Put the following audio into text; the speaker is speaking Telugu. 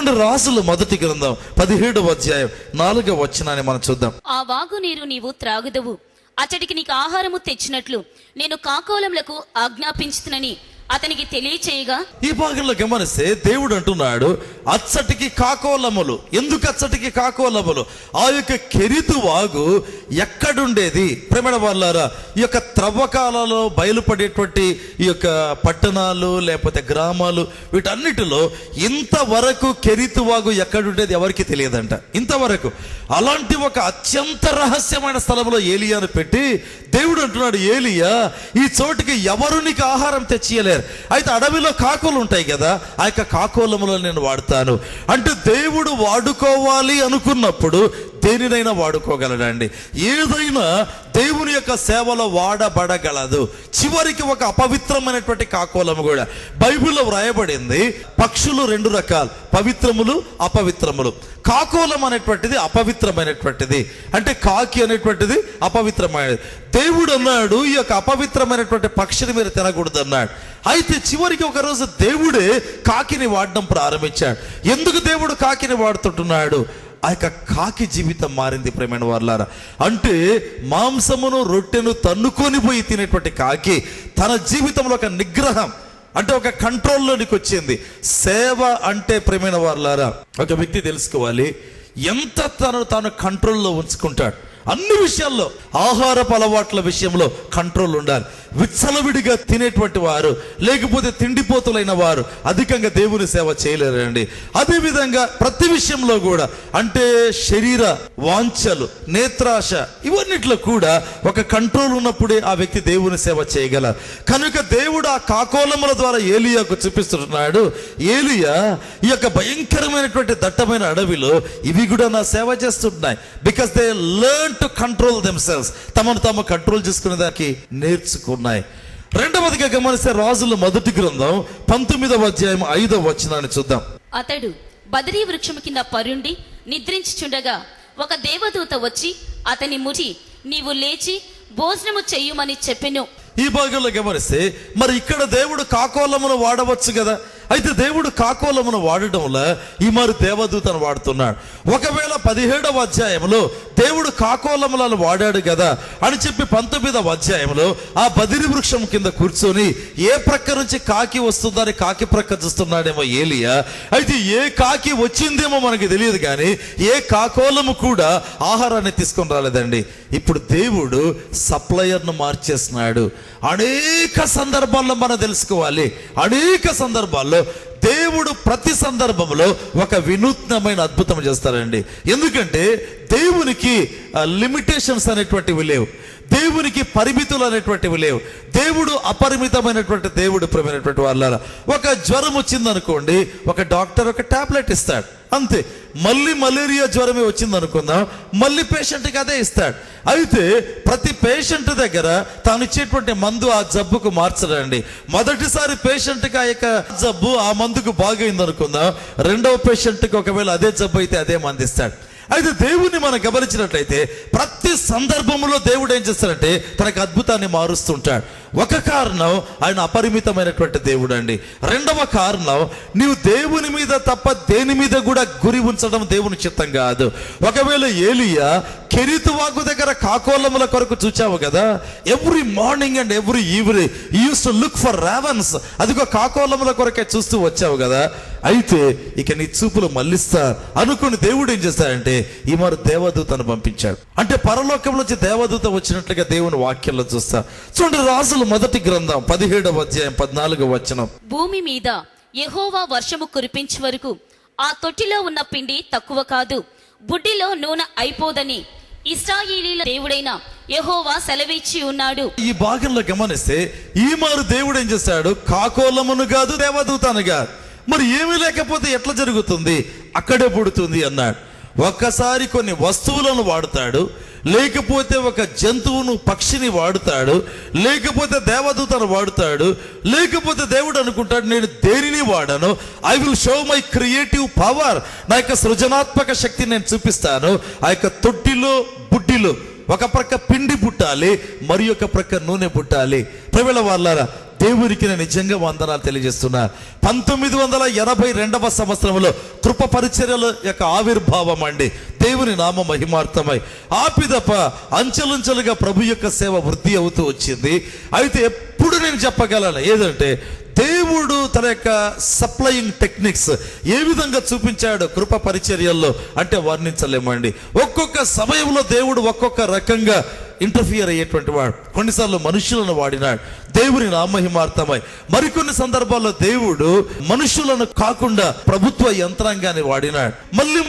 చూడండి, రాజుల మొదటి గ్రంథం 17వ అధ్యాయం 4వ వచనాన్ని మనం చూద్దాం. ఆ వాగు నీరు నీవు త్రాగుదవు, అతడికి నీకు ఆహారము తెచ్చినట్లు నేను కాకోలములకు ఆజ్ఞాపించుతునని అతనికి తెలియచేయగా. ఈ భాగంలో గమనిస్తే దేవుడు అంటున్నాడు, అచ్చటికి కాకోలములు. ఎందుకు అచ్చటికి కాకోలములు? ఆ యొక్క కెరీతు వాగు ఎక్కడుండేది? ప్రేమణ వాళ్ళారా, ఈ యొక్క త్రవ్వకాలలో బయలుపడేటువంటి ఈ యొక్క పట్టణాలు లేకపోతే గ్రామాలు, వీటన్నిటిలో ఇంతవరకు కెరీతు వాగు ఎక్కడుండేది ఎవరికి తెలియదంట. ఇంతవరకు అలాంటి ఒక అత్యంత రహస్యమైన స్థలంలో ఏలియాను పెట్టి దేవుడు అంటున్నాడు, ఏలియా, ఈ చోటికి ఎవరు నీకు ఆహారం తెచ్చియలేరు. అయితే అడవిలో కాకులు ఉంటాయి కదా, ఆ యొక్క కాకోలములో నేను వాడతాను అంటే దేవుడు వాడుకోవాలి అనుకున్నప్పుడు దేనినైనా వాడుకోగలడండి. ఏదైనా దేవుని యొక్క సేవలో వాడబడగలదు. చివరికి ఒక అపవిత్రమైనటువంటి కాకోలము కూడా బైబిల్లో వ్రాయబడింది. పక్షులు 2 రకాలు, పవిత్రములు, అపవిత్రములు. కాకోలం అనేటువంటిది అపవిత్రమైనటువంటిది, అంటే కాకి అనేటువంటిది అపవిత్రమైనది. దేవుడు అన్నాడు, ఈ యొక్క అపవిత్రమైనటువంటి పక్షిని మీరు తినకూడదు అన్నాడు. అయితే చివరికి ఒక రోజు దేవుడే కాకిని వాడడం ప్రారంభించాడు. ఎందుకు దేవుడు కాకిని వాడుతుంటున్నాడు? ఆ యొక్క కాకి జీవితం మారింది ప్రేమైన వారలారా. అంటే మాంసమును రొట్టెను తన్నుకొని పోయి తినేటువంటి కాకి తన జీవితంలో ఒక నిగ్రహం, అంటే ఒక కంట్రోల్లోనికి వచ్చింది. సేవ అంటే ప్రేమైన వారలారా, ఒక వ్యక్తి తెలుసుకోవాలి ఎంత తాను కంట్రోల్లో ఉంచుకుంటాడు. అన్ని విషయాల్లో, ఆహారపు అలవాట్ల విషయంలో కంట్రోల్ ఉండాలి. విచ్చలవిడిగా తినేటువంటి వారు లేకపోతే తిండిపోతులైన వారు అధికంగా దేవుని సేవ చేయలేరండి. అదేవిధంగా ప్రతి విషయంలో కూడా, అంటే శరీర వాంఛలు, నేత్రాశ, ఇవన్నిట్లో కూడా ఒక కంట్రోల్ ఉన్నప్పుడే ఆ వ్యక్తి దేవుని సేవ చేయగలరు. కనుక దేవుడు ఆ కాకోలముల ద్వారా ఏలియాకు చూపిస్తున్నాడు, ఏలియా, ఈ యొక్క భయంకరమైనటువంటి దట్టమైన అడవిలో ఇవి కూడా నా సేవ చేస్తున్నాయి. Because they learn to control themselves, తమను తాము కంట్రోల్ చేసుకునే దానికి నేర్చుకున్నాయి. రెండవదిగా గమనిస్తే రాజుల మొదటి గ్రంథం 19వ అధ్యాయం 5వ వచనాన్ని చూద్దాం. అతడు బదరీ వృక్షము కింద పరుండి నిద్రించుచుండగా ఒక దేవదూత వచ్చి అతని ముట్టి, నీవు లేచి భోజనము చెయ్యుమని చెప్పెను. ఈ భాగంలో గమనిస్తే మరి ఇక్కడ దేవుడు కాకోలమును వాడవచ్చు కదా. అయితే దేవుడు కాకోలమును వాడటంలో ఈ మరి దేవదూతను వాడుతున్నాడు. ఒకవేళ 17వ అధ్యాయంలో దేవుడు కాకోలములను వాడాడు కదా అని చెప్పి 19వ అధ్యాయంలో ఆ బదిరి వృక్షం కింద కూర్చొని ఏ ప్రక్క నుంచి కాకి వస్తుందని కాకి ప్రక్క చూస్తున్నాడేమో ఏలియా. అయితే ఏ కాకి వచ్చిందేమో మనకి తెలియదు, కానీ ఏ కాకోలము కూడా ఆహారాన్ని తీసుకొని రాలేదండి. ఇప్పుడు దేవుడు సప్లయర్ను మార్చేస్తున్నాడు. అనేక సందర్భాల్లో మనం తెలుసుకోవాలి, అనేక సందర్భాల్లో దేవుడు ప్రతి సందర్భంలో ఒక వినూత్నమైన అద్భుతం చేస్తారండి. ఎందుకంటే దేవునికి లిమిటేషన్స్ అనేటువంటివి లేవు, దేవునికి పరిమితులు అనేటువంటివి లేవు. దేవుడు అపరిమితమైనటువంటి దేవుడు. ప్రియమైనటువంటి వాళ్ళారా, ఒక జ్వరం వచ్చింది అనుకోండి, ఒక డాక్టర్ ఒక టాబ్లెట్ ఇస్తాడు, అంతే. మళ్ళీ మలేరియా జ్వరమే వచ్చింది అనుకుందాం, మళ్ళీ పేషెంట్కి అదే ఇస్తాడు. అయితే ప్రతి పేషెంట్ దగ్గర తాను ఇచ్చేటువంటి మందు ఆ జబ్బుకు మార్చడండి. మొదటిసారి పేషెంట్కి ఆ యొక్క జబ్బు ఆ మందుకు బాగైంది అనుకుందాం, రెండవ పేషెంట్కి ఒకవేళ అదే జబ్బు అయితే అదే మందు ఇస్తాడు. అయితే దేవుణ్ణి మనం గమనించినట్లయితే ప్రతి సందర్భంలో దేవుడు ఏం చేస్తాడంటే తనకు అద్భుతాన్ని మారుస్తుంటాడు. ఒక కారణం, ఆయన అపరిమితమైనటువంటి దేవుడు అండి. రెండవ కారణం, నీవు దేవుని మీద తప్ప దేని మీద కూడా గురి ఉంచడం దేవుని చిత్తం కాదు. ఒకవేళ ఏలియా కెరీతు వాగు దగ్గర కాకోలముల కొరకు చూచావు కదా, every morning and every evening use to look for ravens, అదిగో కాకోలముల కొరకే చూస్తూ వచ్చావు కదా. అయితే ఇక నీ చూపులు మళ్ళిస్తా అనుకుని దేవుడు ఏం చేస్తాడంటే ఈ మరి దేవదూతను పంపించాడు. అంటే పరలోకంలో నుంచి దేవదూత వచ్చినట్లుగా దేవుని వాక్యంలో చూస్తా. చూడండి, రాజుల మొదటి గ్రంథం 17వ అధ్యాయం 14వ వచనం. భూమి మీద యెహోవా వర్షము కురిపించే వరకు ఆ తొట్టిలో ఉన్న పిండి తక్కువ కాదు, బుడ్డిలో నూనె అయిపోదని ఇశ్రాయేలీయుల దేవుడైన యెహోవా సెలవిచ్చి ఉన్నాడు. ఈ భాగంలో గమనిస్తే ఈ మారు దేవుడు ఏం చేస్తాడు, కాకోలమును కాదు దేవదూతను కాదు. మరి ఏమీ లేకపోతే ఎట్లా జరుగుతుంది, అక్కడే పుడుతుంది అన్నాడు. ఒక్కసారి కొన్ని వస్తువులను వాడుతాడు, లేకపోతే ఒక జంతువును పక్షిని వాడుతాడు, లేకపోతే దేవదూతను వాడుతాడు, లేకపోతే దేవుడు అనుకుంటాడు నేను దేనిని వాడను, I will show my creative power, నా యొక్క సృజనాత్మక శక్తిని నేను చూపిస్తాను. ఆ యొక్క తొట్టిలో బుడ్డిలో ఒక ప్రక్క పిండి పుట్టాలి, మరి ఒక ప్రక్క నూనె పుట్టాలి. ప్రవేళ వాళ్ళారా, దేవునికి నేను నిజంగా వందనాలు తెలియజేస్తున్నా. 1982 సంవత్సరంలో కృప పరిచర్యల యొక్క ఆవిర్భావం అండి. దేవుని నామ మహిమార్థమై ఆపిదప అంచెలంచెలుగా ప్రభు యొక్క సేవ వృద్ధి అవుతూ వచ్చింది. అయితే ఎప్పుడు నేను చెప్పగలను ఏదంటే, దేవుడు తన యొక్క సప్లయింగ్ టెక్నిక్స్ ఏ విధంగా చూపించాడు కృప పరిచర్యల్లో అంటే వర్ణించలేమండి. ఒక్కొక్క సమయంలో దేవుడు ఒక్కొక్క రకంగా ఇంటర్ఫియర్ అయ్యేటువంటి వాడు. కొన్నిసార్లు మనుషులను వాడినాడు, దేవుని నామహిమార్థమై. మరికొన్ని సందర్భాల్లో దేవుడు మనుషులను కాకుండా ప్రభుత్వ యంత్రాంగాన్ని వాడినాడు. మళ్ళీ